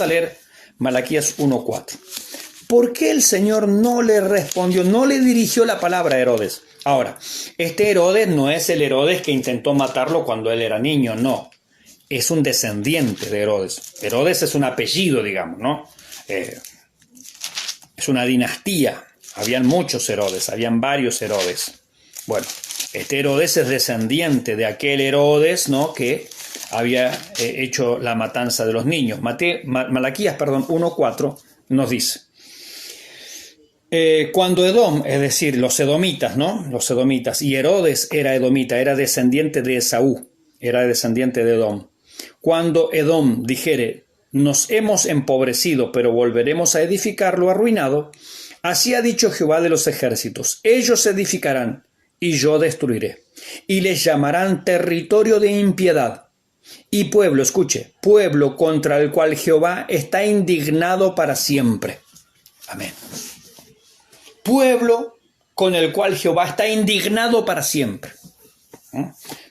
a leer Malaquías 1:4. ¿Por qué el Señor no le respondió, no le dirigió la palabra a Herodes? Ahora, este Herodes no es el Herodes que intentó matarlo cuando él era niño, no. Es un descendiente de Herodes. Herodes es un apellido, digamos, ¿no? Es una dinastía. Habían muchos Herodes, habían varios Herodes. Bueno, este Herodes es descendiente de aquel Herodes, ¿no?, que había hecho la matanza de los niños. Malaquías 1:4 nos dice: cuando Edom, es decir, los edomitas, ¿no?, los edomitas, y Herodes era edomita, era descendiente de Esaú, era descendiente de Edom. Cuando Edom dijere: nos hemos empobrecido, pero volveremos a edificar lo arruinado, así ha dicho Jehová de los ejércitos: ellos edificarán y yo destruiré, y les llamarán territorio de impiedad. Y pueblo, escuche, pueblo contra el cual Jehová está indignado para siempre. Amén. Pueblo con el cual Jehová está indignado para siempre.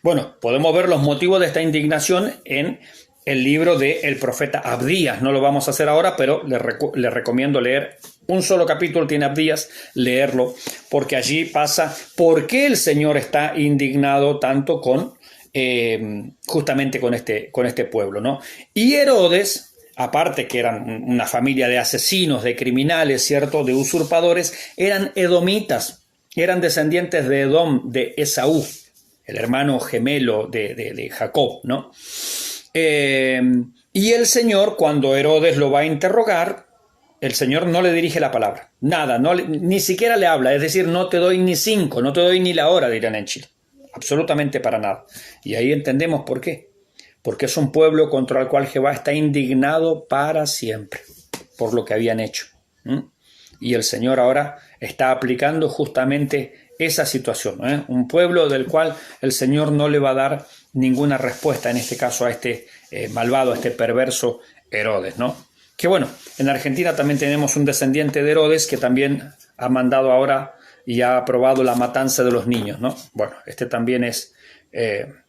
Bueno, podemos ver los motivos de esta indignación en el libro del profeta Abdías. No lo vamos a hacer ahora, pero le recomiendo leer un solo capítulo, tiene Abdías, leerlo, porque allí pasa por qué el Señor está indignado tanto con justamente con este pueblo, ¿no? Y Herodes, aparte que eran una familia de asesinos, de criminales, ¿cierto?, de usurpadores, eran edomitas, eran descendientes de Edom, de Esaú, el hermano gemelo de Jacob, ¿no? Y el Señor, cuando Herodes lo va a interrogar, el Señor no le dirige la palabra, nada, ni siquiera le habla, es decir, no te doy ni 5, no te doy ni la hora, dirán en Chile, absolutamente para nada. Y ahí entendemos por qué, porque es un pueblo contra el cual Jehová está indignado para siempre, por lo que habían hecho. Y el Señor ahora está aplicando justamente esa situación, un pueblo del cual el Señor no le va a dar ninguna respuesta, en este caso a este malvado, a este perverso Herodes, ¿no? Que bueno, en Argentina también tenemos un descendiente de Herodes que también ha mandado ahora y ha aprobado la matanza de los niños, ¿no? Bueno, este también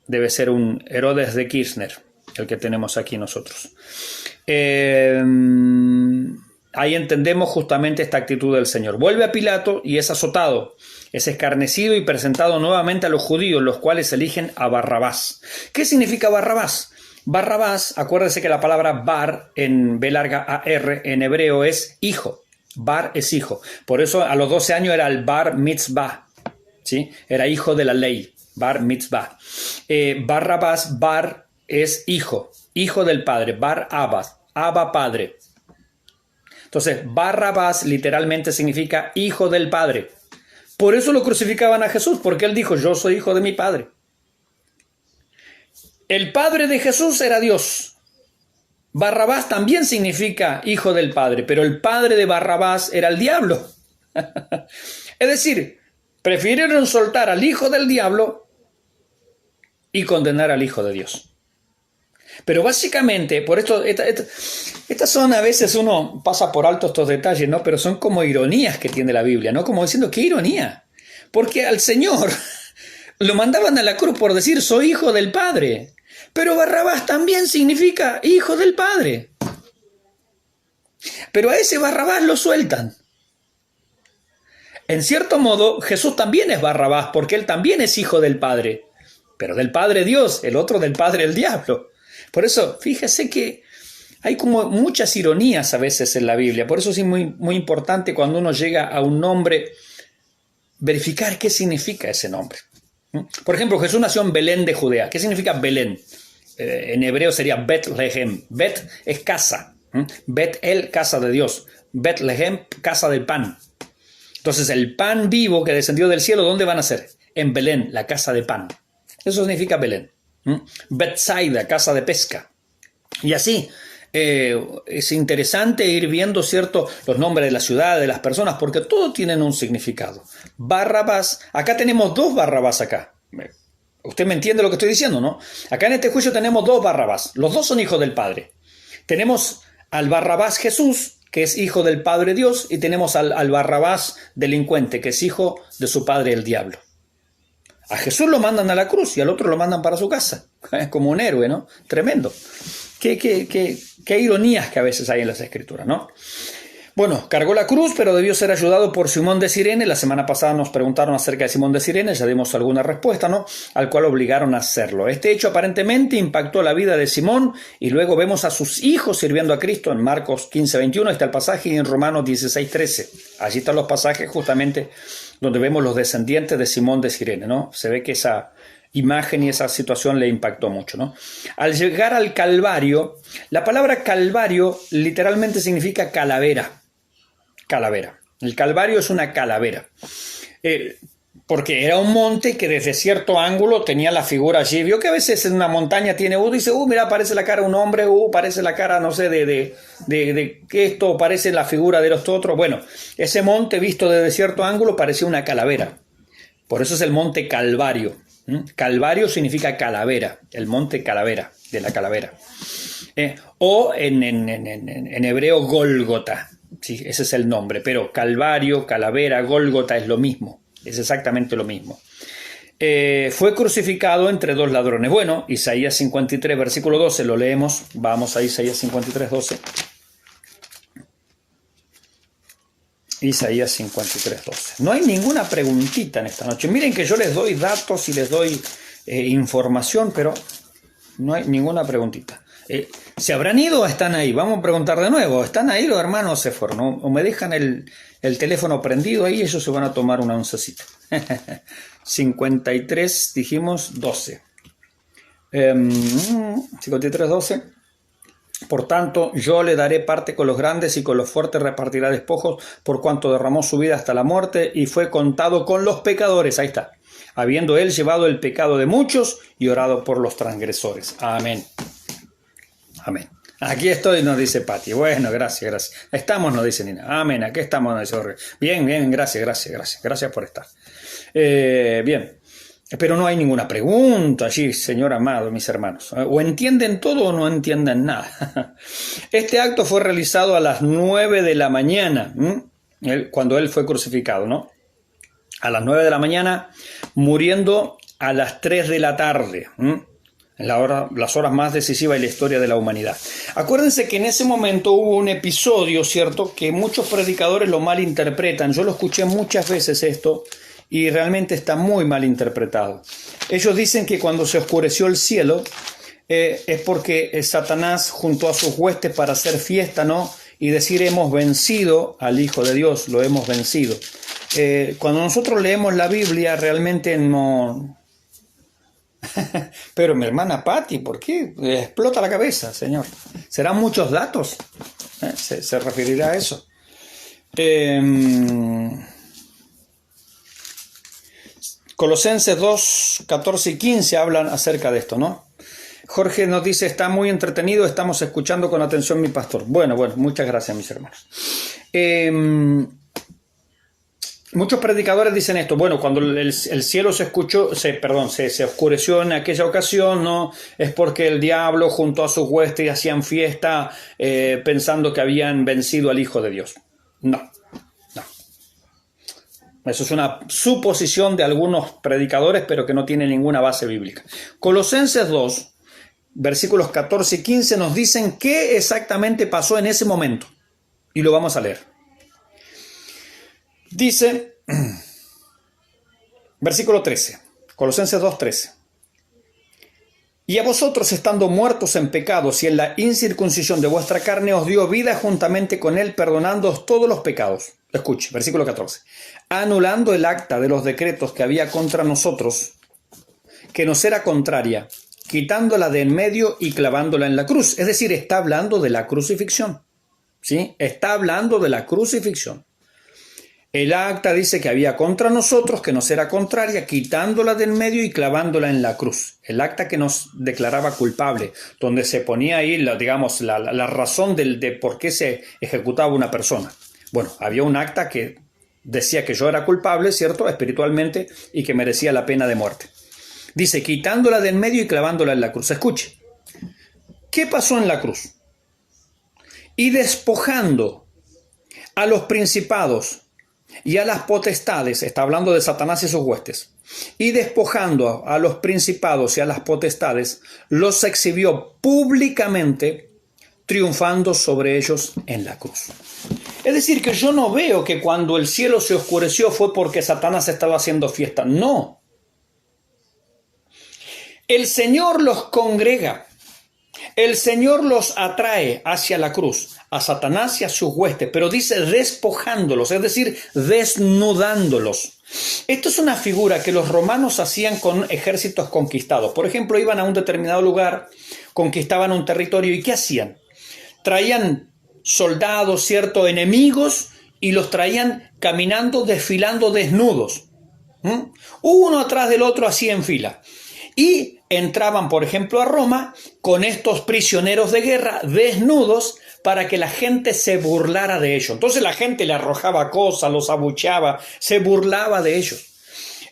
debe ser un Herodes de Kirchner, el que tenemos aquí nosotros. Ahí entendemos justamente esta actitud del Señor. Vuelve a Pilato y es azotado, es escarnecido y presentado nuevamente a los judíos, los cuales eligen a Barrabás. ¿Qué significa Barrabás? Barrabás, acuérdense que la palabra bar en B larga AR en hebreo es hijo. Bar es hijo. Por eso a los 12 años era el bar mitzvah, ¿sí? Era hijo de la ley, bar mitzvah. Barrabás, bar es hijo, hijo del padre, bar abba padre. Entonces, Barrabás literalmente significa hijo del padre. Por eso lo crucificaban a Jesús, porque él dijo: yo soy hijo de mi padre. El padre de Jesús era Dios. Barrabás también significa hijo del padre, pero el padre de Barrabás era el diablo. Es decir, prefirieron soltar al hijo del diablo y condenar al hijo de Dios. Pero básicamente, por esto, estas son, a veces uno pasa por alto estos detalles, ¿no? Pero son como ironías que tiene la Biblia, ¿no? Como diciendo, ¿qué ironía? Porque al Señor lo mandaban a la cruz por decir: soy hijo del Padre. Pero Barrabás también significa hijo del Padre. Pero a ese Barrabás lo sueltan. En cierto modo, Jesús también es Barrabás, porque él también es hijo del Padre. Pero del Padre Dios, el otro del Padre el diablo. Por eso, fíjese que hay como muchas ironías a veces en la Biblia. Por eso es muy, muy importante cuando uno llega a un nombre, verificar qué significa ese nombre. Por ejemplo, Jesús nació en Belén de Judea. ¿Qué significa Belén? En hebreo sería Betlehem. Bet es casa. Bet-el, casa de Dios. Betlehem, casa del pan. Entonces, el pan vivo que descendió del cielo, ¿dónde van a ser? En Belén, la casa de pan. Eso significa Belén. Betsaida, casa de pesca. Y así, es interesante ir viendo, ¿cierto?, los nombres de la ciudad, de las personas, porque todos tienen un significado. Barrabás, acá tenemos dos Barrabás acá. Usted me entiende lo que estoy diciendo, ¿no? Acá en este juicio tenemos dos Barrabás. Los dos son hijos del Padre. Tenemos al Barrabás Jesús, que es hijo del Padre Dios, y tenemos al Barrabás delincuente, que es hijo de su padre el diablo. A Jesús lo mandan a la cruz y al otro lo mandan para su casa. Es como un héroe, ¿no? Tremendo. qué ironías que a veces hay en las Escrituras, ¿no? Bueno, cargó la cruz, pero debió ser ayudado por Simón de Cirene. La semana pasada nos preguntaron acerca de Simón de Cirene, ya dimos alguna respuesta, ¿no? Al cual obligaron a hacerlo. Este hecho aparentemente impactó la vida de Simón y luego vemos a sus hijos sirviendo a Cristo en Marcos 15:21, está el pasaje, y en Romanos 16:13. Allí están los pasajes justamente donde vemos los descendientes de Simón de Cirene, ¿no? Se ve que esa imagen y esa situación le impactó mucho, ¿no? Al llegar al Calvario, la palabra Calvario literalmente significa calavera. Calavera. El Calvario es una calavera. Porque era un monte que desde cierto ángulo tenía la figura allí. Vio que a veces en una montaña tiene dice, mira, parece la cara de un hombre, parece la cara, no sé, de esto, parece la figura de los otros. Bueno, ese monte visto desde cierto ángulo parecía una calavera. Por eso es el monte Calvario. Calvario significa calavera, el monte calavera, de la calavera. O en hebreo Gólgota. Sí, ese es el nombre, pero Calvario, Calavera, Gólgota es lo mismo, es exactamente lo mismo. Fue crucificado entre dos ladrones. Bueno, Isaías 53, versículo 12, lo leemos. Vamos a Isaías 53, 12. Isaías 53, 12. No hay ninguna preguntita en esta noche. Miren que yo les doy datos y les doy información, pero no hay ninguna preguntita. ¿Se habrán ido o están ahí? Vamos a preguntar de nuevo. ¿Están ahí los hermanos se fueron? ¿O me dejan el teléfono prendido ahí? Ellos se van a tomar una oncecita. 53, dijimos 12. 53, 12. Por tanto, yo le daré parte con los grandes y con los fuertes repartirá despojos, por cuanto derramó su vida hasta la muerte y fue contado con los pecadores. Ahí está. Habiendo él llevado el pecado de muchos y orado por los transgresores. Amén. Amén. Aquí estoy, nos dice Pati. Bueno, gracias. Estamos, nos dice Nina. Amén, aquí estamos, nos dice Jorge. Bien, gracias. Gracias por estar. Bien. Pero no hay ninguna pregunta allí, Señor amado, mis hermanos. O entienden todo o no entienden nada. Este acto fue realizado a las 9 de la mañana, cuando él fue crucificado, ¿no? A las 9 de la mañana, muriendo a las 3 de la tarde. Las horas más decisivas de la historia de la humanidad. Acuérdense que en ese momento hubo un episodio, ¿cierto?, que muchos predicadores lo malinterpretan. Yo lo escuché muchas veces esto y realmente está muy mal interpretado. Ellos dicen que cuando se oscureció el cielo es porque Satanás juntó a sus huestes para hacer fiesta, ¿no?, y decir hemos vencido al Hijo de Dios, lo hemos vencido. Cuando nosotros leemos la Biblia realmente no... Pero mi hermana Patti, ¿por qué? Explota la cabeza, Señor. ¿Serán muchos datos? Se referirá a eso. Colosenses 2, 14 y 15 hablan acerca de esto, ¿no? Jorge nos dice, está muy entretenido, estamos escuchando con atención mi pastor. Bueno, muchas gracias, mis hermanos. Muchos predicadores dicen esto, bueno, cuando el cielo se oscureció en aquella ocasión, ¿no? Es porque el diablo juntó a sus huestes y hacían fiesta pensando que habían vencido al Hijo de Dios. No. Eso es una suposición de algunos predicadores, pero que no tiene ninguna base bíblica. Colosenses 2, versículos 14 y 15 nos dicen qué exactamente pasó en ese momento. Y lo vamos a leer. Dice, versículo 13, Colosenses 2:13. Y a vosotros, estando muertos en pecados y en la incircuncisión de vuestra carne, os dio vida juntamente con él, perdonándoos todos los pecados. Escuche, versículo 14. Anulando el acta de los decretos que había contra nosotros, que nos era contraria, quitándola de en medio y clavándola en la cruz. Es decir, está hablando de la crucifixión. ¿Sí? Está hablando de la crucifixión. El acta dice que había contra nosotros, que nos era contraria, quitándola del medio y clavándola en la cruz. El acta que nos declaraba culpable, donde se ponía ahí, la razón de por qué se ejecutaba una persona. Bueno, había un acta que decía que yo era culpable, ¿cierto?, espiritualmente, y que merecía la pena de muerte. Dice, quitándola del medio y clavándola en la cruz. Escuche, ¿qué pasó en la cruz? Y despojando a los principados, y a las potestades, está hablando de Satanás y sus huestes, y despojando a los principados y a las potestades, los exhibió públicamente, triunfando sobre ellos en la cruz. Es decir, que yo no veo que cuando el cielo se oscureció fue porque Satanás estaba haciendo fiesta. No. El Señor los congrega. El Señor los atrae hacia la cruz, a Satanás y a sus huestes, pero dice despojándolos, es decir, desnudándolos. Esto es una figura que los romanos hacían con ejércitos conquistados. Por ejemplo, iban a un determinado lugar, conquistaban un territorio, ¿y qué hacían? Traían soldados, ¿cierto?, enemigos, y los traían caminando, desfilando desnudos. Uno atrás del otro, así en fila. Y entraban, por ejemplo, a Roma con estos prisioneros de guerra desnudos para que la gente se burlara de ellos. Entonces la gente le arrojaba cosas, los abucheaba, se burlaba de ellos.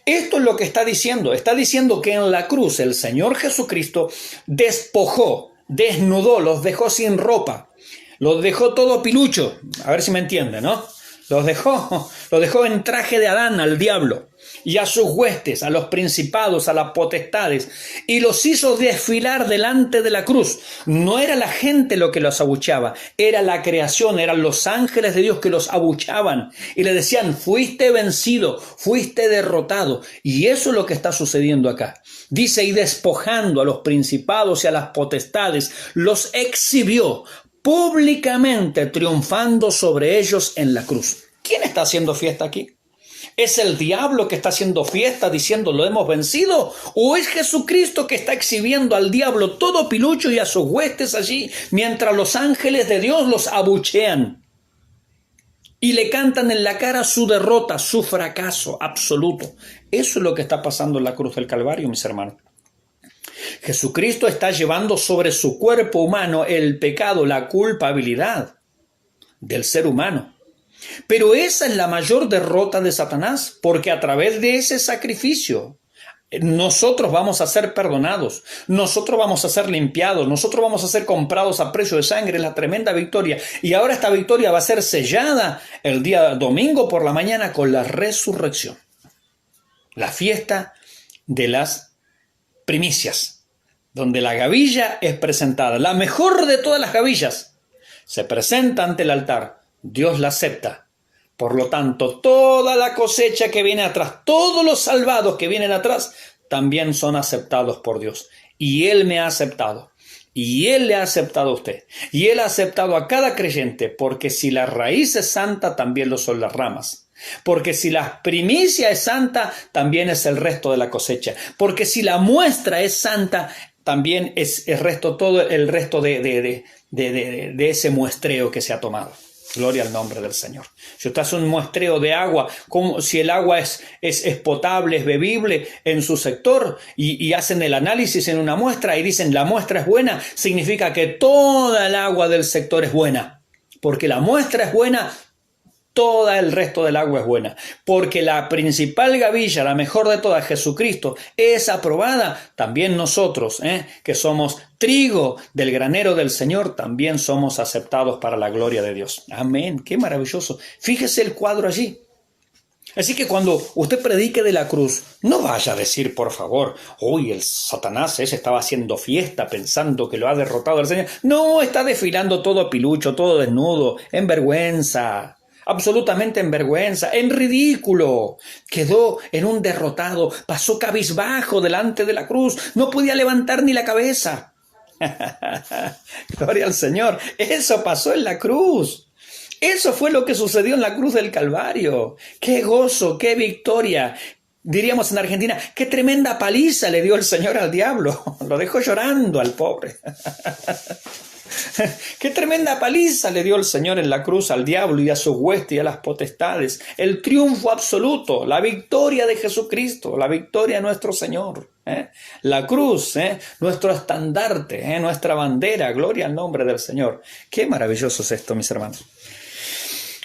Esto es lo que está diciendo. Está diciendo que en la cruz el Señor Jesucristo despojó, desnudó, los dejó sin ropa, los dejó todo pilucho. A ver si me entienden, ¿no? Los dejó en traje de Adán al diablo y a sus huestes, a los principados, a las potestades, y los hizo desfilar delante de la cruz. No era la gente lo que los abucheaba, era la creación, eran los ángeles de Dios que los abucheaban y le decían, fuiste vencido, fuiste derrotado. Y eso es lo que está sucediendo acá. Dice, y despojando a los principados y a las potestades, los exhibió públicamente, triunfando sobre ellos en la cruz. ¿Quién está haciendo fiesta aquí? ¿Es el diablo que está haciendo fiesta diciendo lo hemos vencido? ¿O es Jesucristo que está exhibiendo al diablo todo pilucho y a sus huestes allí mientras los ángeles de Dios los abuchean y le cantan en la cara su derrota, su fracaso absoluto? Eso es lo que está pasando en la cruz del Calvario, mis hermanos. Jesucristo está llevando sobre su cuerpo humano el pecado, la culpabilidad del ser humano. Pero esa es la mayor derrota de Satanás, porque a través de ese sacrificio nosotros vamos a ser perdonados, nosotros vamos a ser limpiados, nosotros vamos a ser comprados a precio de sangre, la tremenda victoria. Y ahora esta victoria va a ser sellada el día domingo por la mañana con la resurrección. La fiesta de las primicias, donde la gavilla es presentada, la mejor de todas las gavillas, se presenta ante el altar. Dios la acepta. Por lo tanto, toda la cosecha que viene atrás, todos los salvados que vienen atrás, también son aceptados por Dios. Y Él me ha aceptado. Y Él le ha aceptado a usted. Y Él ha aceptado a cada creyente, porque si la raíz es santa, también lo son las ramas. Porque si la primicia es santa, también es el resto de la cosecha. Porque si la muestra es santa, también es el resto, todo el resto de ese muestreo que se ha tomado. Gloria al nombre del Señor. Si usted hace un muestreo de agua, como si el agua es potable, es bebible en su sector, y hacen el análisis en una muestra y dicen la muestra es buena, significa que toda el agua del sector es buena. Porque la muestra es buena, todo el resto del agua es buena. Porque la principal gavilla, la mejor de todas, Jesucristo, es aprobada. También nosotros, que somos trigo del granero del Señor, también somos aceptados para la gloria de Dios. Amén. Qué maravilloso. Fíjese el cuadro allí. Así que cuando usted predique de la cruz, no vaya a decir, por favor, hoy el Satanás ese estaba haciendo fiesta pensando que lo ha derrotado el Señor. No, está desfilando todo pilucho, todo desnudo, en vergüenza. Absolutamente en vergüenza, en ridículo. Quedó en un derrotado, pasó cabizbajo delante de la cruz, no podía levantar ni la cabeza. Gloria al Señor, eso pasó en la cruz. Eso fue lo que sucedió en la cruz del Calvario. ¡Qué gozo, qué victoria! Diríamos en Argentina, qué tremenda paliza le dio el Señor al diablo. Lo dejó llorando al pobre. Qué tremenda paliza le dio el Señor en la cruz al diablo y a sus huestes y a las potestades. El triunfo absoluto, la victoria de Jesucristo, la victoria de nuestro Señor. La cruz, nuestro estandarte, nuestra bandera, gloria al nombre del Señor. Qué maravilloso es esto, mis hermanos.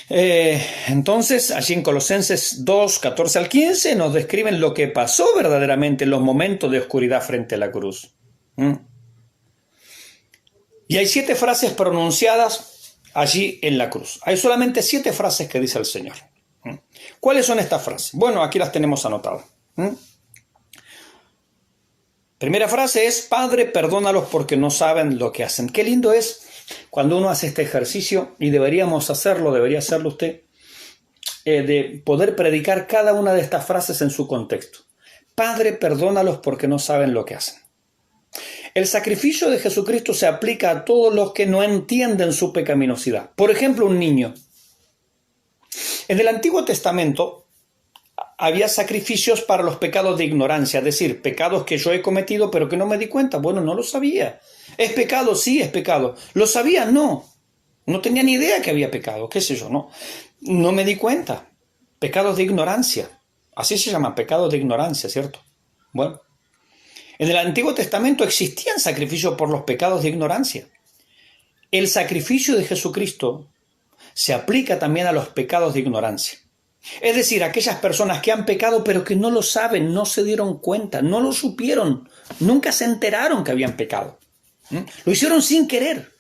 Entonces, allí en Colosenses 2, 14 al 15 nos describen lo que pasó verdaderamente en los momentos de oscuridad frente a la cruz. Y hay 7 frases pronunciadas allí en la cruz. Hay solamente 7 frases que dice el Señor. ¿Cuáles son estas frases? Bueno, aquí las tenemos anotadas. Primera frase es: Padre, perdónalos porque no saben lo que hacen. Qué lindo es cuando uno hace este ejercicio, y deberíamos hacerlo, debería hacerlo usted, de poder predicar cada una de estas frases en su contexto. Padre, perdónalos porque no saben lo que hacen. El sacrificio de Jesucristo se aplica a todos los que no entienden su pecaminosidad. Por ejemplo, un niño. En el Antiguo Testamento había sacrificios para los pecados de ignorancia, es decir, pecados que yo he cometido pero que no me di cuenta. Bueno, no lo sabía. ¿Es pecado? Sí, es pecado. ¿Lo sabía? No. No tenía ni idea que había pecado, qué sé yo, no. No me di cuenta. Pecados de ignorancia. Así se llaman, pecados de ignorancia, ¿cierto? Bueno. En el Antiguo Testamento existían sacrificios por los pecados de ignorancia. El sacrificio de Jesucristo se aplica también a los pecados de ignorancia. Es decir, aquellas personas que han pecado pero que no lo saben, no se dieron cuenta, no lo supieron, nunca se enteraron que habían pecado. Lo hicieron sin querer.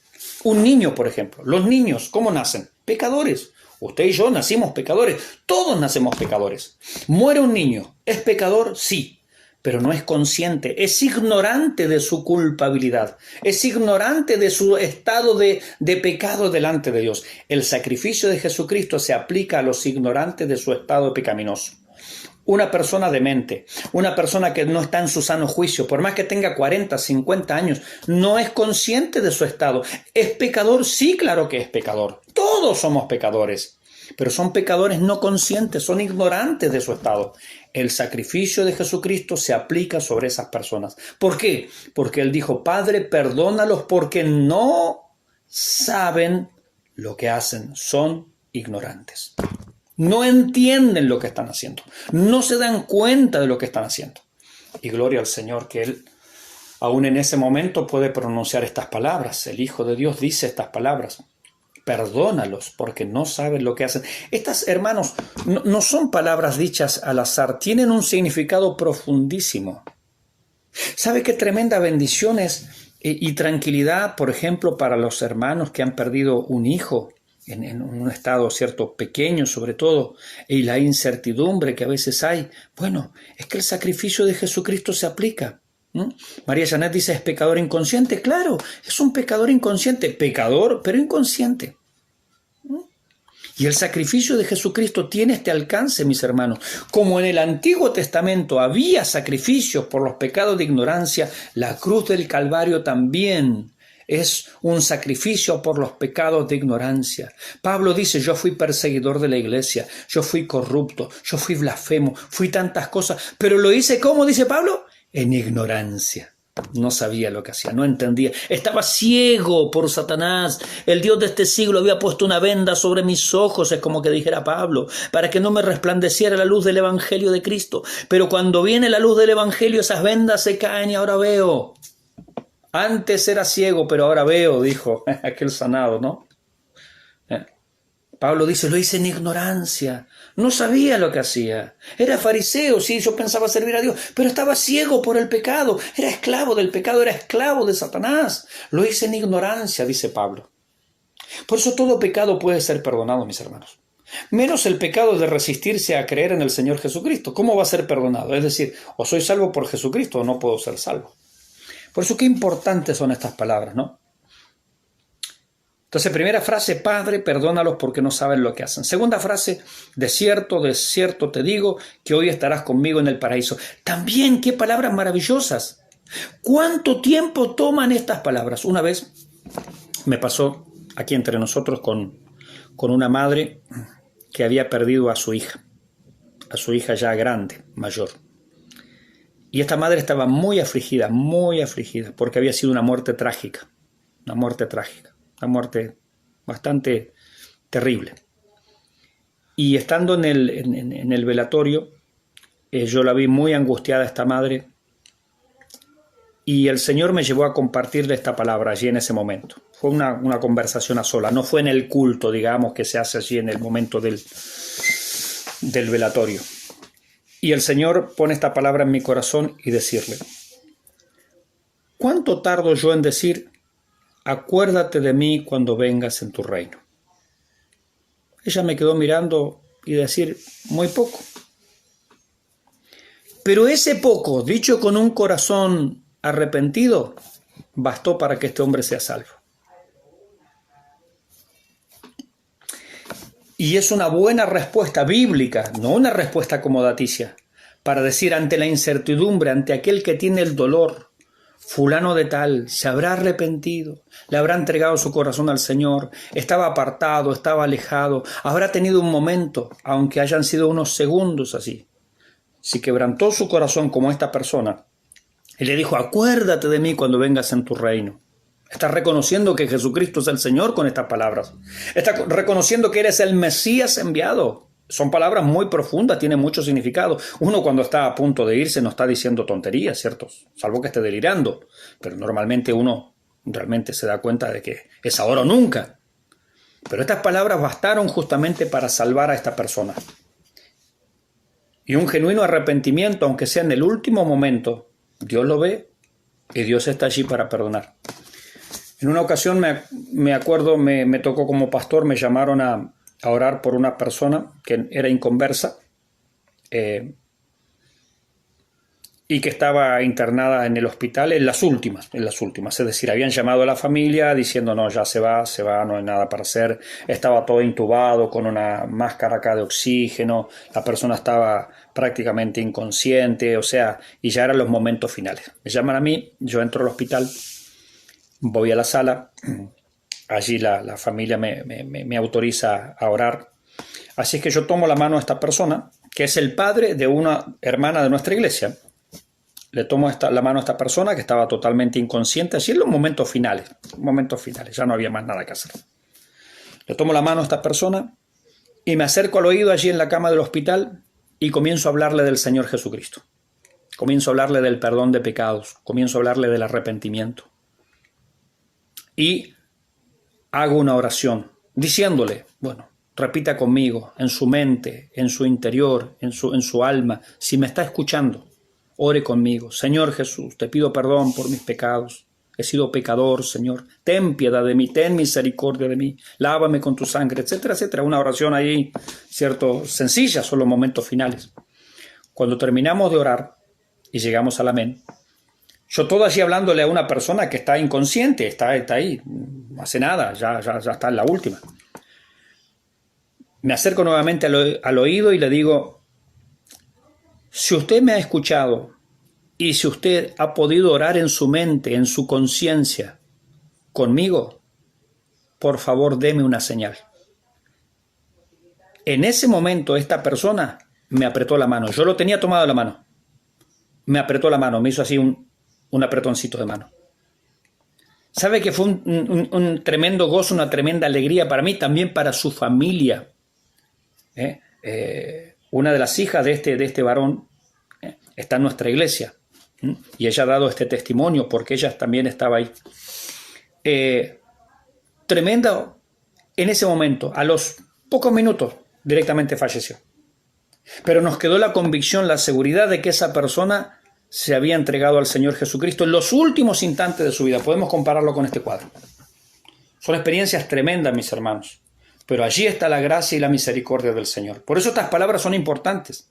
Un niño, por ejemplo. Los niños, ¿cómo nacen? Pecadores. Usted y yo nacimos pecadores. Todos nacemos pecadores. Muere un niño. ¿Es pecador? Sí. Pero no es consciente, es ignorante de su culpabilidad, es ignorante de su estado de pecado delante de Dios. El sacrificio de Jesucristo se aplica a los ignorantes de su estado pecaminoso. Una persona demente, una persona que no está en su sano juicio, por más que tenga 40, 50 años, no es consciente de su estado. ¿Es pecador? Sí, claro que es pecador. Todos somos pecadores. Pero son pecadores no conscientes, son ignorantes de su estado. El sacrificio de Jesucristo se aplica sobre esas personas. ¿Por qué? Porque Él dijo: Padre, perdónalos porque no saben lo que hacen, son ignorantes. No entienden lo que están haciendo, no se dan cuenta de lo que están haciendo. Y gloria al Señor que Él, aún en ese momento, puede pronunciar estas palabras. El Hijo de Dios dice estas palabras: perdónalos porque no saben lo que hacen. Estas, hermanos, no son palabras dichas al azar, tienen un significado profundísimo. ¿Sabe qué tremenda bendición es y tranquilidad, por ejemplo, para los hermanos que han perdido un hijo en un estado, cierto, pequeño sobre todo, y la incertidumbre que a veces hay? Bueno, es que el sacrificio de Jesucristo se aplica. María Janet dice: ¿es pecador inconsciente? Claro, es un pecador inconsciente, pecador pero inconsciente. Y el sacrificio de Jesucristo tiene este alcance, mis hermanos. Como en el Antiguo Testamento había sacrificios por los pecados de ignorancia, la cruz del Calvario también es un sacrificio por los pecados de ignorancia. Pablo dice: yo fui perseguidor de la iglesia, yo fui corrupto, yo fui blasfemo, fui tantas cosas, pero lo hice, ¿cómo dice Pablo? En ignorancia. No sabía lo que hacía, no entendía. Estaba ciego por Satanás. El Dios de este siglo había puesto una venda sobre mis ojos, es como que dijera Pablo, para que no me resplandeciera la luz del Evangelio de Cristo. Pero cuando viene la luz del Evangelio, esas vendas se caen y ahora veo. Antes era ciego, pero ahora veo, dijo aquel sanado, ¿no? Pablo dice: lo hice en ignorancia, no sabía lo que hacía. Era fariseo, sí, yo pensaba servir a Dios, pero estaba ciego por el pecado, era esclavo del pecado, era esclavo de Satanás. Lo hice en ignorancia, dice Pablo. Por eso todo pecado puede ser perdonado, mis hermanos. Menos el pecado de resistirse a creer en el Señor Jesucristo. ¿Cómo va a ser perdonado? Es decir, o soy salvo por Jesucristo o no puedo ser salvo. Por eso qué importantes son estas palabras, ¿no? Entonces, primera frase: Padre, perdónalos porque no saben lo que hacen. Segunda frase: de cierto te digo que hoy estarás conmigo en el paraíso. También, qué palabras maravillosas. ¿Cuánto tiempo toman estas palabras? Una vez me pasó aquí entre nosotros con una madre que había perdido a su hija ya grande, mayor. Y esta madre estaba muy afligida, porque había sido una muerte trágica, una muerte bastante terrible. Y estando en el velatorio, yo la vi muy angustiada, esta madre, y el Señor me llevó a compartirle esta palabra allí en ese momento. Fue una conversación a solas, no fue en el culto, digamos, que se hace allí en el momento del velatorio. Y el Señor pone esta palabra en mi corazón y decirle: ¿cuánto tardo yo en decir: acuérdate de mí cuando vengas en tu reino? Ella me quedó mirando y decir muy poco. Pero ese poco, dicho con un corazón arrepentido, bastó para que este hombre sea salvo. Y es una buena respuesta bíblica, no una respuesta acomodaticia, para decir ante la incertidumbre, ante aquel que tiene el dolor, fulano de tal, se habrá arrepentido, le habrá entregado su corazón al Señor, estaba apartado, estaba alejado, habrá tenido un momento, aunque hayan sido unos segundos así. Si quebrantó su corazón como esta persona, y le dijo, acuérdate de mí cuando vengas en tu reino. Está reconociendo que Jesucristo es el Señor con estas palabras. Está reconociendo que eres el Mesías enviado. Son palabras muy profundas, tienen mucho significado. Uno cuando está a punto de irse no está diciendo tonterías, ¿cierto? Salvo que esté delirando. Pero normalmente uno realmente se da cuenta de que es ahora o nunca. Pero estas palabras bastaron justamente para salvar a esta persona. Y un genuino arrepentimiento, aunque sea en el último momento, Dios lo ve y Dios está allí para perdonar. En una ocasión me acuerdo, me tocó como pastor, me llamaron a orar por una persona que era inconversa y que estaba internada en el hospital en las últimas. Es decir, habían llamado a la familia diciendo, no, ya se va, no hay nada para hacer. Estaba todo intubado con una máscara acá de oxígeno, la persona estaba prácticamente inconsciente, o sea, y ya eran los momentos finales. Me llaman a mí, yo entro al hospital, voy a la sala, allí la familia me autoriza a orar. Así es que yo tomo la mano a esta persona, que es el padre de una hermana de nuestra iglesia. Le tomo la mano a esta persona que estaba totalmente inconsciente, así en los momentos finales, ya no había más nada que hacer. Le tomo la mano a esta persona y me acerco al oído allí en la cama del hospital y comienzo a hablarle del Señor Jesucristo. Comienzo a hablarle del perdón de pecados, comienzo a hablarle del arrepentimiento. Y hago una oración diciéndole, bueno, repita conmigo, en su mente, en su interior, en su alma, si me está escuchando, ore conmigo. Señor Jesús, te pido perdón por mis pecados. He sido pecador, Señor. Ten piedad de mí, ten misericordia de mí. Lávame con tu sangre, etcétera, etcétera. Una oración ahí, cierto, sencilla, son los momentos finales. Cuando terminamos de orar y llegamos al amén, yo todo allí hablándole a una persona que está inconsciente, está ahí, no hace nada, ya está en la última. Me acerco nuevamente al oído y le digo, si usted me ha escuchado y si usted ha podido orar en su mente, en su conciencia, conmigo, por favor déme una señal. En ese momento esta persona me apretó la mano, yo lo tenía tomado la mano, me apretó la mano, me hizo así un apretoncito de mano. ¿Sabe que fue un tremendo gozo, una tremenda alegría para mí, también para su familia? Una de las hijas de este varón está en nuestra iglesia y ella ha dado este testimonio porque ella también estaba ahí. Tremenda, en ese momento, a los pocos minutos, directamente falleció. Pero nos quedó la convicción, la seguridad de que esa persona se había entregado al Señor Jesucristo en los últimos instantes de su vida. Podemos compararlo con este cuadro. Son experiencias tremendas, mis hermanos. Pero allí está la gracia y la misericordia del Señor. Por eso estas palabras son importantes.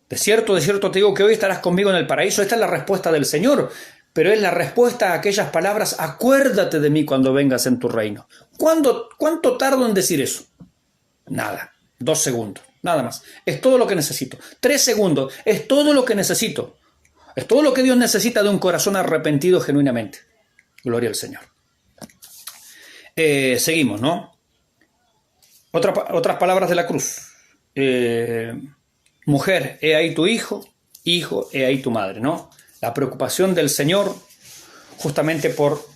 De cierto te digo que hoy estarás conmigo en el paraíso. Esta es la respuesta del Señor. Pero es la respuesta a aquellas palabras, acuérdate de mí cuando vengas en tu reino. ¿Cuánto tardo en decir eso? Nada. 2 segundos. Nada más. Es todo lo que necesito. 3 segundos. Es todo lo que necesito. Es todo lo que Dios necesita de un corazón arrepentido genuinamente. Gloria al Señor. Seguimos, ¿no? Otras palabras de la cruz. Mujer, he ahí tu hijo. Hijo, he ahí tu madre, ¿no? La preocupación del Señor justamente por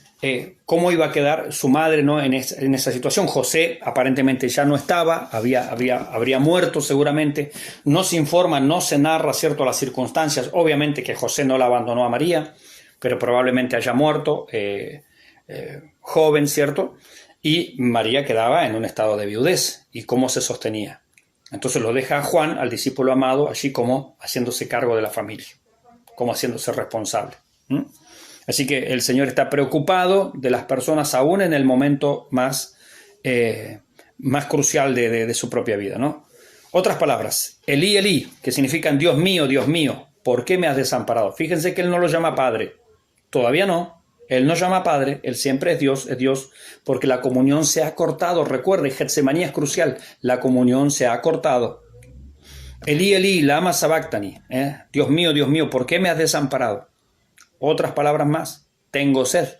cómo iba a quedar su madre, ¿no? en esa situación. José aparentemente ya no estaba, habría muerto seguramente. No se informa, no se narra, ¿cierto?, las circunstancias. Obviamente que José no la abandonó a María, pero probablemente haya muerto joven, ¿cierto? Y María quedaba en un estado de viudez. ¿Y cómo se sostenía? Entonces lo deja a Juan, al discípulo amado, allí como haciéndose cargo de la familia, como haciéndose responsable. Así que el Señor está preocupado de las personas aún en el momento más crucial de su propia vida, ¿no? Otras palabras, Elí, Elí, que significan Dios mío, ¿por qué me has desamparado? Fíjense que él no lo llama Padre. Todavía no. Él no llama Padre, él siempre es Dios, porque la comunión se ha cortado. Recuerde, Getsemaní es crucial, la comunión se ha cortado. Elí, Elí, lama sabactani, Dios mío, ¿por qué me has desamparado? Otras palabras más, tengo sed.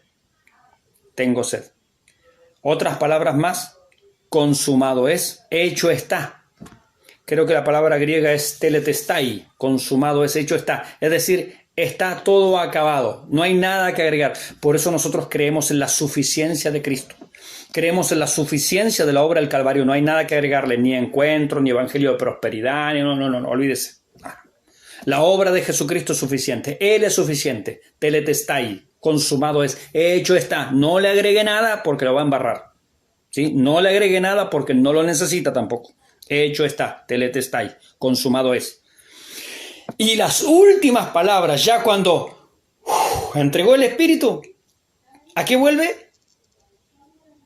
Otras palabras más, consumado es, hecho está. Creo que la palabra griega es teletestai, consumado es, hecho está. Es decir, está todo acabado, no hay nada que agregar. Por eso nosotros creemos en la suficiencia de Cristo. Creemos en la suficiencia de la obra del Calvario. No hay nada que agregarle, ni encuentro, ni evangelio de prosperidad, no, olvídese. La obra de Jesucristo es suficiente. Él es suficiente. Teletestai, consumado es, hecho está. No le agregue nada porque lo va a embarrar. ¿Sí? No le agregue nada porque no lo necesita tampoco. Hecho está, teletestai, consumado es. Y las últimas palabras, ya cuando entregó el Espíritu, ¿a qué vuelve?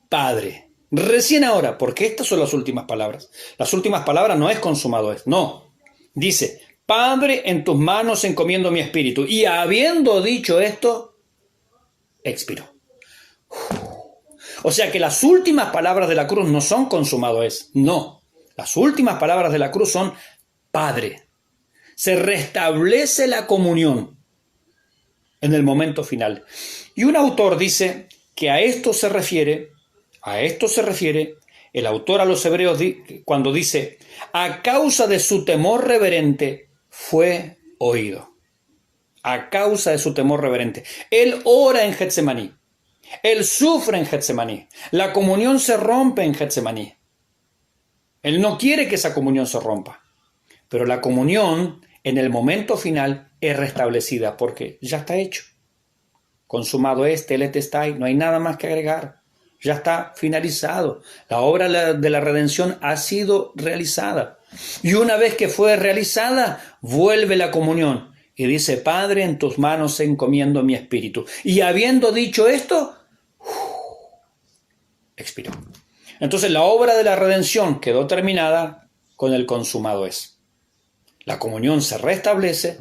Padre. Recién ahora, porque estas son las últimas palabras. Las últimas palabras no es consumado es, no. Dice, Padre, en tus manos encomiendo mi espíritu. Y habiendo dicho esto, expiró. O sea que las últimas palabras de la cruz no son consumado es, no. Las últimas palabras de la cruz son Padre. Se restablece la comunión en el momento final. Y un autor dice que a esto se refiere el autor a los Hebreos cuando dice, a causa de su temor reverente fue oído. A causa de su temor reverente. Él ora en Getsemaní. Él sufre en Getsemaní. La comunión se rompe en Getsemaní. Él no quiere que esa comunión se rompa. Pero la comunión en el momento final es restablecida porque ya está hecho. Consumado es, teletestai, no hay nada más que agregar. Ya está finalizado. La obra de la redención ha sido realizada. Y una vez que fue realizada, vuelve la comunión. Y dice, Padre, en tus manos encomiendo mi espíritu. Y habiendo dicho esto, expiró. Entonces la obra de la redención quedó terminada con el consumado es. La comunión se restablece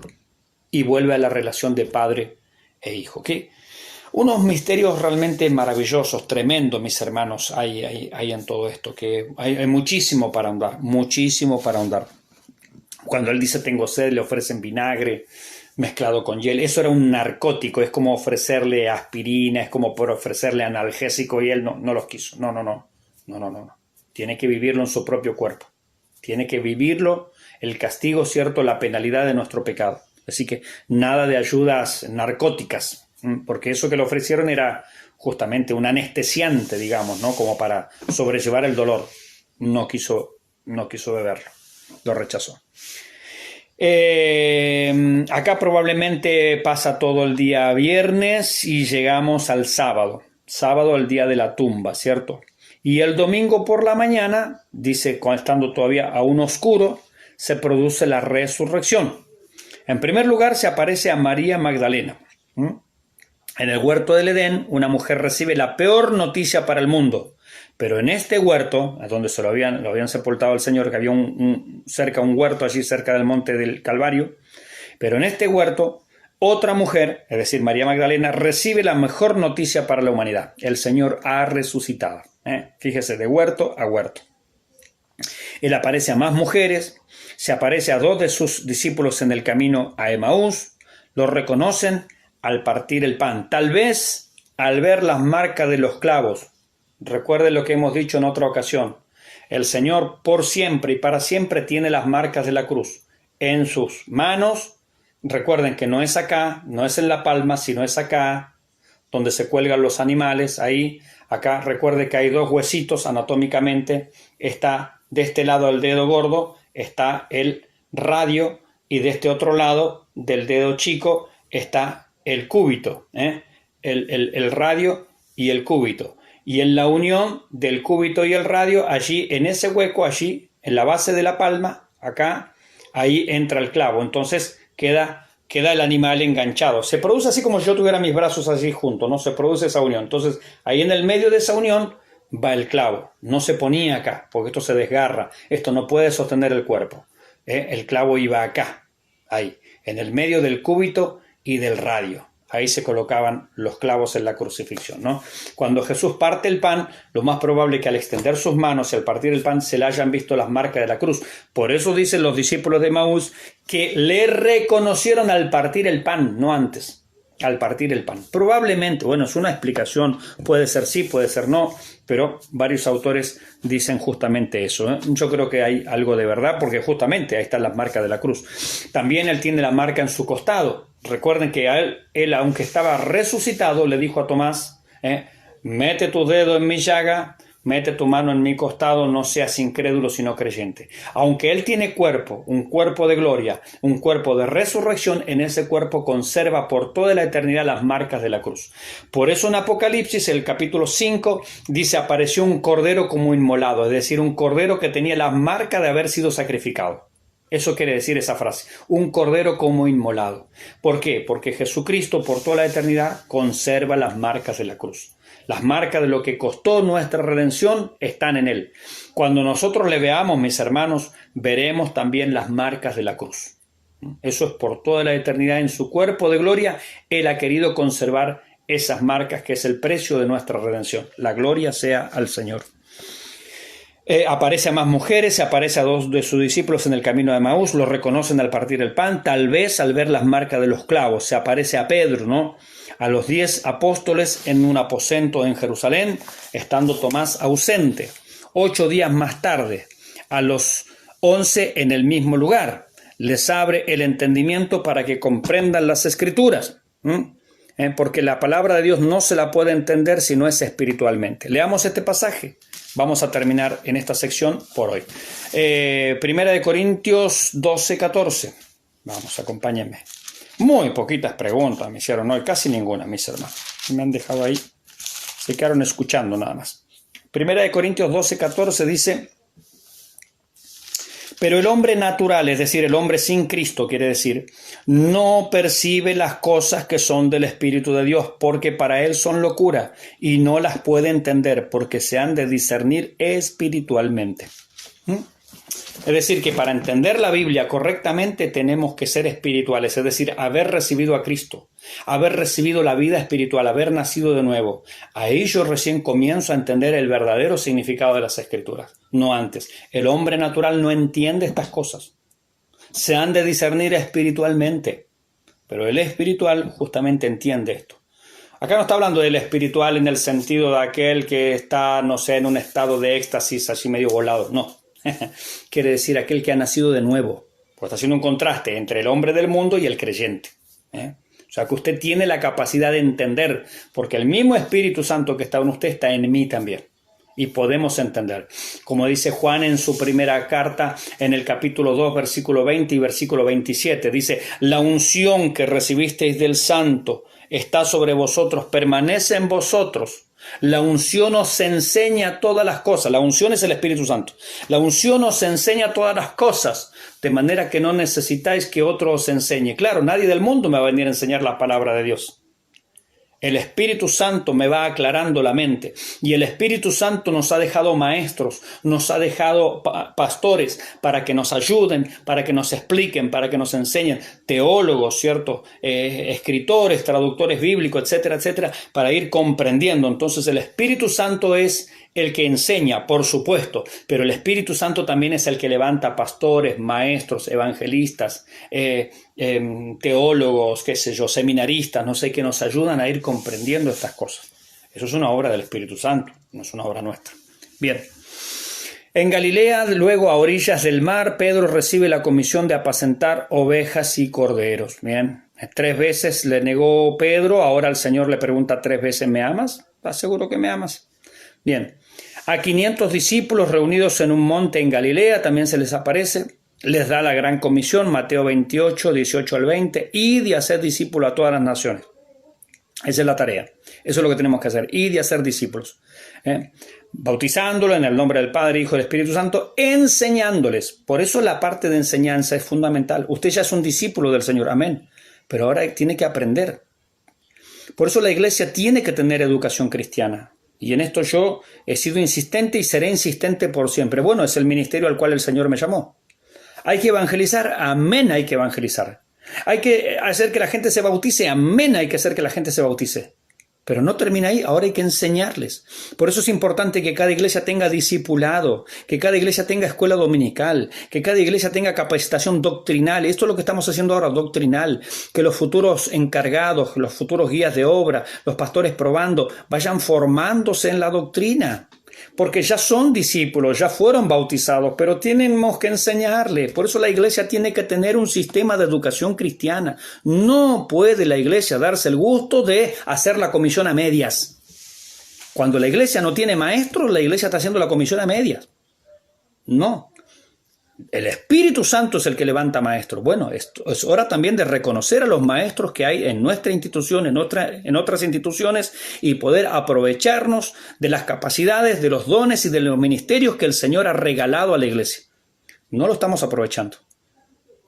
y vuelve a la relación de padre e hijo. ¿Qué? Unos misterios realmente maravillosos, tremendos, mis hermanos, hay en todo esto, que hay muchísimo para ahondar, Cuando él dice tengo sed, le ofrecen vinagre mezclado con hiel. Eso era un narcótico, es como ofrecerle aspirina, es como por ofrecerle analgésico y él no los quiso. No. Tiene que vivirlo en su propio cuerpo. Tiene que vivirlo, el castigo, ¿cierto? La penalidad de nuestro pecado. Así que nada de ayudas narcóticas, porque eso que le ofrecieron era justamente un anestesiante, digamos, ¿no? Como para sobrellevar el dolor. No quiso beberlo, lo rechazó. Acá probablemente pasa todo el día viernes y llegamos al sábado. Sábado, el día de la tumba, ¿cierto? Y el domingo por la mañana, dice, estando todavía aún oscuro, se produce la resurrección. En primer lugar, se aparece a María Magdalena. En el huerto del Edén, una mujer recibe la peor noticia para el mundo. Pero en este huerto, donde lo habían sepultado al Señor, que había un huerto allí cerca del monte del Calvario, pero en este huerto, otra mujer, es decir, María Magdalena, recibe la mejor noticia para la humanidad. El Señor ha resucitado. Fíjese, de huerto a huerto. Él aparece a más mujeres, se aparece a 2 de sus discípulos en el camino a Emaús, los reconocen al partir el pan, tal vez al ver las marcas de los clavos. Recuerden lo que hemos dicho en otra ocasión. El Señor por siempre y para siempre tiene las marcas de la cruz en sus manos. Recuerden que no es acá, no es en la palma, sino es acá, donde se cuelgan los animales, ahí. Acá recuerde que hay 2 huesitos anatómicamente. Está de este lado el dedo gordo, está el radio, y de este otro lado del dedo chico está el cúbito, el radio y el cúbito. Y en la unión del cúbito y el radio, allí en ese hueco, allí en la base de la palma, acá, ahí entra el clavo. Entonces queda el animal enganchado. Se produce así como si yo tuviera mis brazos así juntos, ¿no? Se produce esa unión. Entonces ahí en el medio de esa unión va el clavo. No se ponía acá, porque esto se desgarra. Esto no puede sostener el cuerpo. El clavo iba acá, ahí, en el medio del cúbito y del radio. Ahí se colocaban los clavos en la crucifixión, ¿no? Cuando Jesús parte el pan, lo más probable es que al extender sus manos y al partir el pan se le hayan visto las marcas de la cruz. Por eso dicen los discípulos de Emaús que le reconocieron al partir el pan, no antes, al partir el pan. Probablemente, bueno, es una explicación, puede ser sí, puede ser no, pero varios autores dicen justamente eso, ¿eh? Yo creo que hay algo de verdad, porque justamente ahí están las marcas de la cruz. También él tiene la marca en su costado. Recuerden que a él, aunque estaba resucitado, le dijo a Tomás, mete tu dedo en mi llaga, mete tu mano en mi costado, no seas incrédulo sino creyente. Aunque él tiene cuerpo, un cuerpo de gloria, un cuerpo de resurrección, en ese cuerpo conserva por toda la eternidad las marcas de la cruz. Por eso en Apocalipsis, el capítulo 5, dice, apareció un cordero como inmolado, es decir, un cordero que tenía las marcas de haber sido sacrificado. Eso quiere decir esa frase, un cordero como inmolado. ¿Por qué? Porque Jesucristo por toda la eternidad conserva las marcas de la cruz. Las marcas de lo que costó nuestra redención están en Él. Cuando nosotros le veamos, mis hermanos, veremos también las marcas de la cruz. Eso es por toda la eternidad. En su cuerpo de gloria, Él ha querido conservar esas marcas, que es el precio de nuestra redención. La gloria sea al Señor. Aparece a más mujeres, se aparece a 2 de sus discípulos en el camino de Emaús, los reconocen al partir el pan, tal vez al ver las marcas de los clavos. Se aparece a Pedro, ¿no? A los 10 apóstoles en un aposento en Jerusalén, estando Tomás ausente. 8 días más tarde, a los 11 en el mismo lugar. Les abre el entendimiento para que comprendan las Escrituras. Porque la palabra de Dios no se la puede entender si no es espiritualmente. Leamos este pasaje. Vamos a terminar en esta sección por hoy. Primera de Corintios 12:14. Vamos, acompáñenme. Muy poquitas preguntas me hicieron hoy, casi ninguna, mis hermanos. Me han dejado ahí, se quedaron escuchando nada más. Primera de Corintios 12:14 dice: pero el hombre natural, es decir, el hombre sin Cristo, quiere decir, no percibe las cosas que son del Espíritu de Dios, porque para él son locura, y no las puede entender, porque se han de discernir espiritualmente. Es decir, que para entender la Biblia correctamente tenemos que ser espirituales, es decir, haber recibido a Cristo, haber recibido la vida espiritual, haber nacido de nuevo. Ahí yo recién comienzo a entender el verdadero significado de las Escrituras, no antes. El hombre natural no entiende estas cosas. Se han de discernir espiritualmente, pero el espiritual justamente entiende esto. Acá no está hablando del espiritual en el sentido de aquel que está, no sé, en un estado de éxtasis así medio volado, no. Quiere decir aquel que ha nacido de nuevo, porque está haciendo un contraste entre el hombre del mundo y el creyente. O sea que usted tiene la capacidad de entender, porque el mismo Espíritu Santo que está en usted está en mí también. Y podemos entender. Como dice Juan en su primera carta, en el capítulo 2, versículo 20 y versículo 27, dice: la unción que recibisteis del Santo está sobre vosotros, permanece en vosotros. La unción os enseña todas las cosas. La unción es el Espíritu Santo. La unción os enseña todas las cosas, de manera que no necesitáis que otro os enseñe. Claro, nadie del mundo me va a venir a enseñar la palabra de Dios. El Espíritu Santo me va aclarando la mente, y el Espíritu Santo nos ha dejado maestros, nos ha dejado pastores para que nos ayuden, para que nos expliquen, para que nos enseñen, teólogos, ¿cierto? Escritores, traductores bíblicos, etcétera, etcétera, para ir comprendiendo. Entonces el Espíritu Santo es el que enseña, por supuesto, pero el Espíritu Santo también es el que levanta pastores, maestros, evangelistas, teólogos, qué sé yo, seminaristas, no sé, que nos ayudan a ir comprendiendo estas cosas. Eso es una obra del Espíritu Santo, no es una obra nuestra. Bien. En Galilea, luego a orillas del mar, Pedro recibe la comisión de apacentar ovejas y corderos. Bien. 3 veces le negó Pedro, ahora el Señor le pregunta 3 veces: ¿me amas? ¿Estás seguro que me amas? Bien. A 500 discípulos reunidos en un monte en Galilea también se les aparece. Les da la gran comisión, Mateo 28, 18 al 20, id y hacer discípulos a todas las naciones. Esa es la tarea. Eso es lo que tenemos que hacer, id y hacer discípulos. Bautizándolo en el nombre del Padre, Hijo y del Espíritu Santo, enseñándoles. Por eso la parte de enseñanza es fundamental. Usted ya es un discípulo del Señor, amén. Pero ahora tiene que aprender. Por eso la iglesia tiene que tener educación cristiana. Y en esto yo he sido insistente y seré insistente por siempre. Bueno, es el ministerio al cual el Señor me llamó. Hay que evangelizar, amén, hay que evangelizar. Hay que hacer que la gente se bautice, amén, hay que hacer que la gente se bautice. Pero no termina ahí, ahora hay que enseñarles. Por eso es importante que cada iglesia tenga discipulado, que cada iglesia tenga escuela dominical, que cada iglesia tenga capacitación doctrinal. Esto es lo que estamos haciendo ahora, doctrinal. Que los futuros encargados, los futuros guías de obra, los pastores probando, vayan formándose en la doctrina. Porque ya son discípulos, ya fueron bautizados, pero tenemos que enseñarles. Por eso la iglesia tiene que tener un sistema de educación cristiana. No puede la iglesia darse el gusto de hacer la comisión a medias. Cuando la iglesia no tiene maestros, la iglesia está haciendo la comisión a medias. No. El Espíritu Santo es el que levanta maestros. Bueno, es hora también de reconocer a los maestros que hay en nuestra institución, en otras instituciones, y poder aprovecharnos de las capacidades, de los dones y de los ministerios que el Señor ha regalado a la iglesia. No lo estamos aprovechando.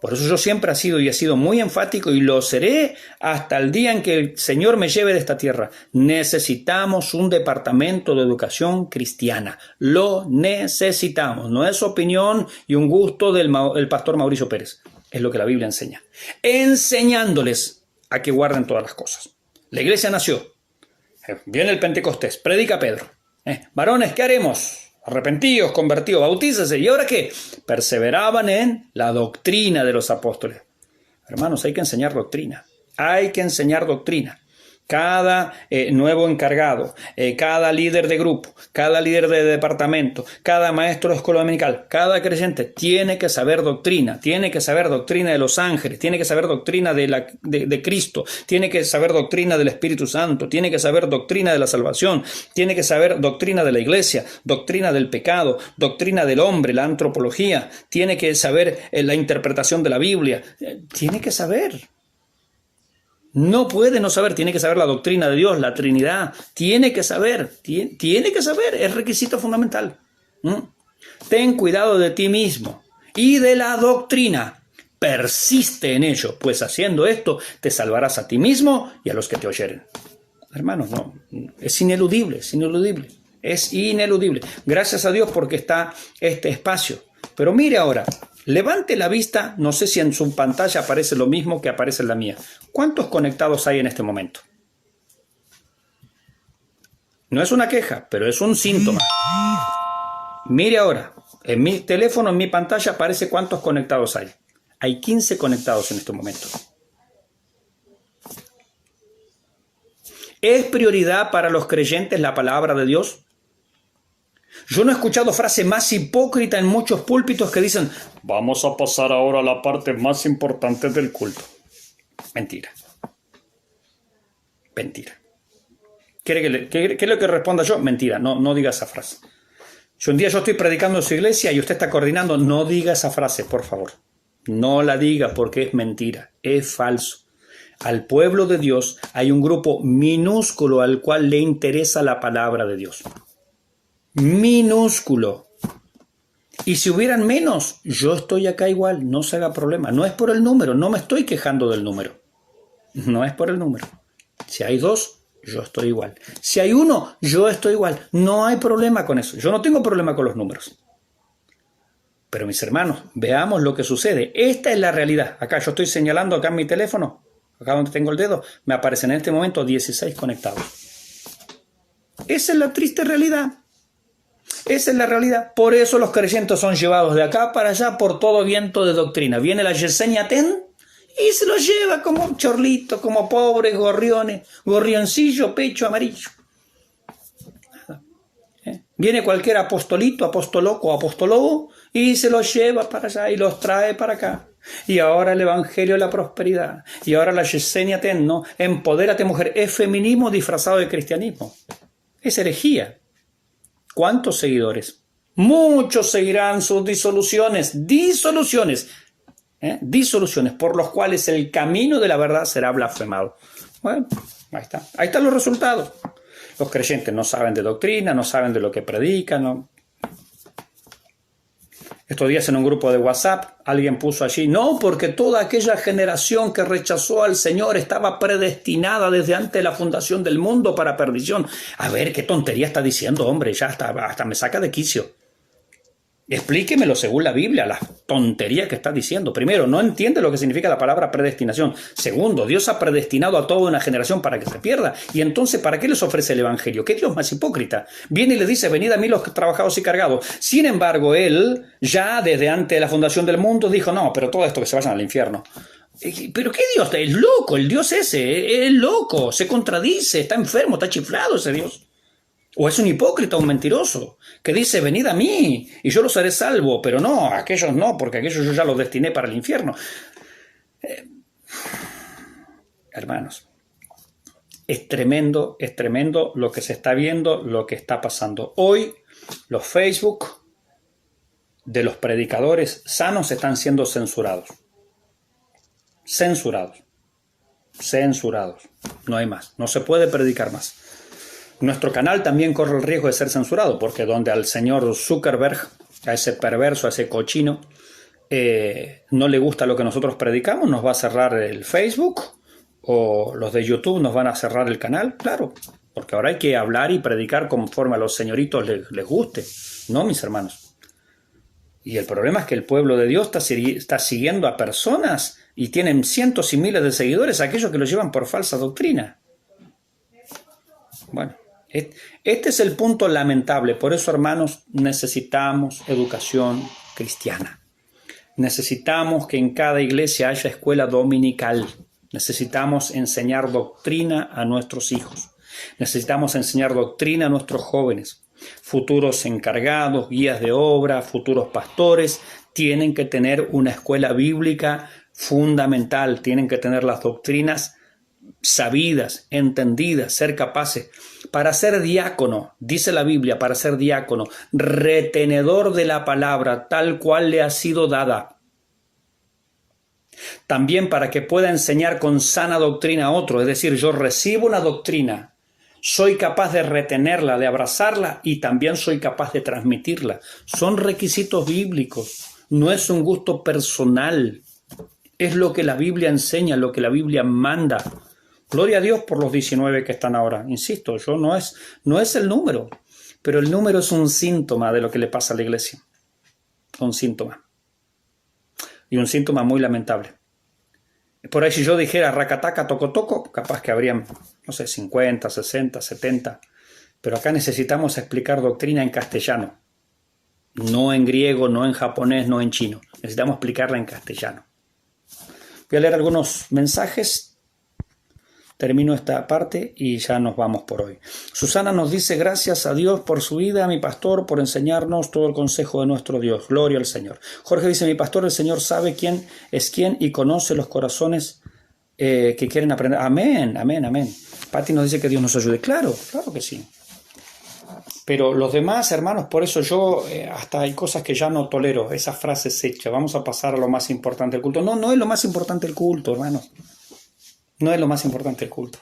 Por eso yo siempre he sido muy enfático y lo seré hasta el día en que el Señor me lleve de esta tierra. Necesitamos un departamento de educación cristiana. Lo necesitamos. No es opinión y un gusto del pastor Mauricio Pérez. Es lo que la Biblia enseña. Enseñándoles a que guarden todas las cosas. La iglesia nació. Viene el Pentecostés. Predica Pedro. Varones, ¿qué haremos? Arrepentidos, convertidos, bautícese. ¿Y ahora qué? Perseveraban en la doctrina de los apóstoles. Hermanos, hay que enseñar doctrina. Hay que enseñar doctrina. Cada nuevo encargado, cada líder de grupo, cada líder de departamento, cada maestro de escuela dominical, cada creyente tiene que saber doctrina de los ángeles, tiene que saber doctrina de Cristo, tiene que saber doctrina del Espíritu Santo, tiene que saber doctrina de la salvación, tiene que saber doctrina de la iglesia, doctrina del pecado, doctrina del hombre, la antropología, tiene que saber la interpretación de la Biblia, tiene que saber. No puede no saber, tiene que saber la doctrina de Dios, la Trinidad, tiene que saber, es requisito fundamental. Ten cuidado de ti mismo y de la doctrina, persiste en ello, pues haciendo esto te salvarás a ti mismo y a los que te oyeren. Hermanos, no, es ineludible. Gracias a Dios porque está este espacio. Pero mire ahora, levante la vista, no sé si en su pantalla aparece lo mismo que aparece en la mía. ¿Cuántos conectados hay en este momento? No es una queja, pero es un síntoma. Mire ahora, en mi teléfono, en mi pantalla aparece cuántos conectados hay. Hay 15 conectados en este momento. ¿Es prioridad para los creyentes la palabra de Dios? Yo no he escuchado frase más hipócrita en muchos púlpitos que dicen: vamos a pasar ahora a la parte más importante del culto. Mentira. ¿Qué es lo que responda yo? Mentira, no diga esa frase. Si un día yo estoy predicando en su iglesia y usted está coordinando, no diga esa frase, por favor. No la diga porque es mentira, es falso. Al pueblo de Dios hay un grupo minúsculo al cual le interesa la palabra de Dios. Minúsculo. Y si hubieran menos, yo estoy acá igual, no se haga problema. No es por el número, no me estoy quejando del número. No es por el número. Si hay 2, yo estoy igual. Si hay 1, yo estoy igual. No hay problema con eso. Yo no tengo problema con los números. Pero mis hermanos, veamos lo que sucede. Esta es la realidad. Acá yo estoy señalando acá en mi teléfono, acá donde tengo el dedo, me aparecen en este momento 16 conectados. Esa es la triste realidad. Esa es la realidad. Por eso los creyentes son llevados de acá para allá por todo viento de doctrina. Viene la Yesenia Ten y se los lleva como un chorlito, como pobres gorriones, gorrioncillo, pecho amarillo. Viene cualquier apostolito, apostoloco, apostolobo y se los lleva para allá y los trae para acá. Y ahora el Evangelio de la Prosperidad. Y ahora la Yesenia Ten, ¿no? Empodérate, mujer. Es feminismo disfrazado de cristianismo. Es herejía. ¿Cuántos seguidores? Muchos seguirán sus disoluciones, por los cuales el camino de la verdad será blasfemado. Bueno, ahí está. Ahí están los resultados. Los creyentes no saben de doctrina, no saben de lo que predican, ¿no? Estos días en un grupo de WhatsApp alguien puso allí, no, porque toda aquella generación que rechazó al Señor estaba predestinada desde antes de la fundación del mundo para perdición. A ver, qué tontería está diciendo, hombre, ya hasta me saca de quicio. Explíquemelo según la Biblia, la tontería que está diciendo. Primero, no entiende lo que significa la palabra predestinación. Segundo, Dios ha predestinado a toda una generación para que se pierda. Y entonces, ¿para qué les ofrece el Evangelio? ¿Qué Dios más hipócrita? Viene y les dice, venid a mí los trabajados y cargados. Sin embargo, Él, ya desde antes de la fundación del mundo, dijo, no, pero todo esto que se vayan al infierno. ¿Pero qué Dios? Es loco, el Dios ese, es loco, se contradice, está enfermo, está chiflado ese Dios. O es un hipócrita, un mentiroso, que dice, venid a mí y yo los haré salvo, pero no, aquellos no, porque aquellos yo ya los destiné para el infierno. Hermanos, es tremendo lo que se está viendo, lo que está pasando. Hoy los Facebook de los predicadores sanos están siendo censurados. Censurados. No hay más, no se puede predicar más. Nuestro canal también corre el riesgo de ser censurado, porque donde al señor Zuckerberg, a ese perverso, a ese cochino, no le gusta lo que nosotros predicamos, nos va a cerrar el Facebook, o los de YouTube nos van a cerrar el canal, claro, porque ahora hay que hablar y predicar conforme a los señoritos les guste, ¿no, mis hermanos? Y el problema es que el pueblo de Dios está siguiendo a personas y tienen cientos y miles de seguidores, aquellos que lo llevan por falsa doctrina. Bueno. Este es el punto lamentable. Por eso, hermanos, necesitamos educación cristiana. Necesitamos que en cada iglesia haya escuela dominical. Necesitamos enseñar doctrina a nuestros hijos. Necesitamos enseñar doctrina a nuestros jóvenes. Futuros encargados, guías de obra, futuros pastores, tienen que tener una escuela bíblica fundamental. Tienen que tener las doctrinas sabidas, entendidas, ser capaces. Para ser diácono, dice la Biblia, para ser diácono, retenedor de la palabra tal cual le ha sido dada. También para que pueda enseñar con sana doctrina a otro, es decir, yo recibo una doctrina, soy capaz de retenerla, de abrazarla y también soy capaz de transmitirla. Son requisitos bíblicos, no es un gusto personal, es lo que la Biblia enseña, lo que la Biblia manda. Gloria a Dios por los 19 que están ahora. Insisto, no es el número, pero el número es un síntoma de lo que le pasa a la iglesia. Un síntoma. Y un síntoma muy lamentable. Por ahí si yo dijera racataca, toco, capaz que habrían, 50, 60, 70. Pero acá necesitamos explicar doctrina en castellano. No en griego, no en japonés, no en chino. Necesitamos explicarla en castellano. Voy a leer algunos mensajes. Termino esta parte y ya nos vamos por hoy. Susana nos dice, gracias a Dios por su vida, mi pastor, por enseñarnos todo el consejo de nuestro Dios. Gloria al Señor. Jorge dice, mi pastor, el Señor sabe quién es quién y conoce los corazones que quieren aprender. Amén, amén, amén. Pati nos dice que Dios nos ayude. Claro que sí. Pero los demás, hermanos, por eso yo hasta hay cosas que ya no tolero, esas frases hechas. Vamos a pasar a lo más importante del culto. No es lo más importante el culto, hermanos. No es lo más importante el culto.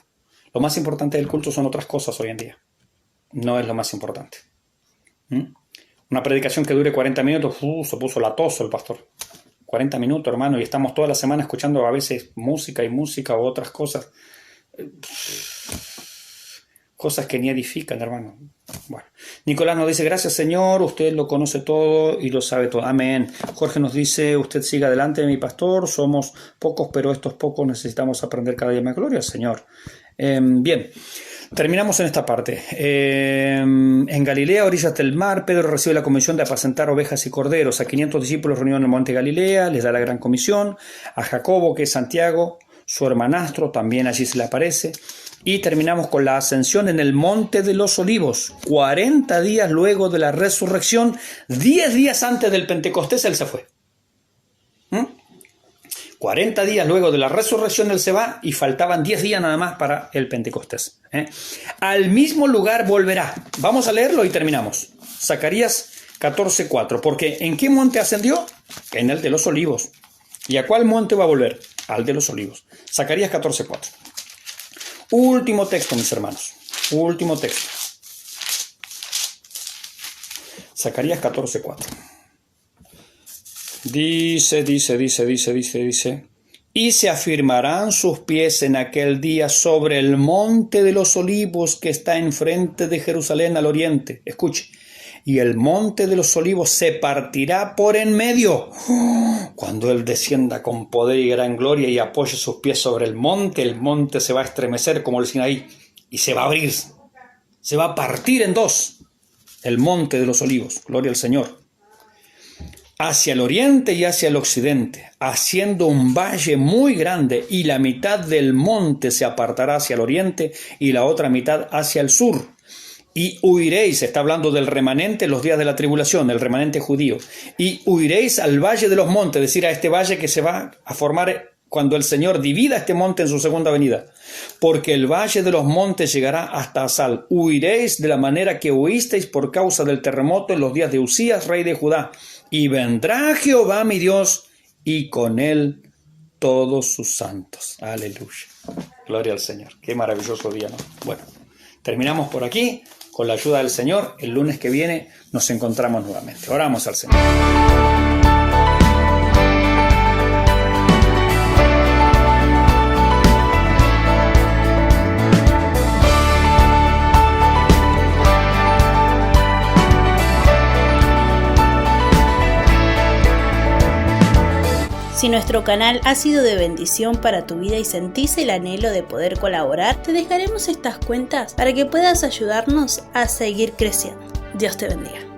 Lo más importante del culto son otras cosas hoy en día. No es lo más importante. Una predicación que dure 40 minutos, se puso latoso el pastor. 40 minutos, hermano, y estamos toda la semana escuchando a veces música o otras cosas. Cosas que ni edifican, hermano. Bueno, Nicolás nos dice, gracias Señor, usted lo conoce todo y lo sabe todo. Amén. Jorge nos dice, usted siga adelante, mi pastor, somos pocos, pero estos pocos necesitamos aprender cada día más. Gloria al Señor. Bien, terminamos en esta parte. En Galilea, orillas del mar, Pedro recibe la comisión de apacentar ovejas y corderos. A 500 discípulos reunidos en el monte Galilea, les da la gran comisión. A Jacobo, que es Santiago, su hermanastro, también allí se le aparece. Y terminamos con la ascensión en el Monte de los Olivos. 40 días luego de la resurrección, 10 días antes del Pentecostés, él se fue. 40 días luego de la resurrección, él se va y faltaban 10 días nada más para el Pentecostés. Al mismo lugar volverá. Vamos a leerlo y terminamos. Zacarías 14:4. Porque ¿en qué monte ascendió? En el de los Olivos. ¿Y a cuál monte va a volver? Al de los Olivos. Zacarías 14:4. Último texto, mis hermanos. Último texto. Zacarías 14:4. Dice. Y se afirmarán sus pies en aquel día sobre el monte de los olivos que está enfrente de Jerusalén al oriente. Escuche. Y el monte de los olivos se partirá por en medio. Cuando Él descienda con poder y gran gloria y apoye sus pies sobre el monte se va a estremecer como el Sinaí y se va a abrir. Se va a partir en dos el monte de los olivos. Gloria al Señor. Hacia el oriente y hacia el occidente, haciendo un valle muy grande, y la mitad del monte se apartará hacia el oriente y la otra mitad hacia el sur. Y huiréis, está hablando del remanente en los días de la tribulación, el remanente judío, y huiréis al valle de los montes, es decir, a este valle que se va a formar cuando el Señor divida este monte en su segunda venida. Porque el valle de los montes llegará hasta Asal. Huiréis de la manera que huisteis por causa del terremoto en los días de Usías, rey de Judá. Y vendrá Jehová mi Dios, y con él todos sus santos. Aleluya. Gloria al Señor. Qué maravilloso día, ¿no? Bueno, terminamos por aquí. Con la ayuda del Señor, el lunes que viene nos encontramos nuevamente. Oramos al Señor. Si nuestro canal ha sido de bendición para tu vida y sentís el anhelo de poder colaborar, te dejaremos estas cuentas para que puedas ayudarnos a seguir creciendo. Dios te bendiga.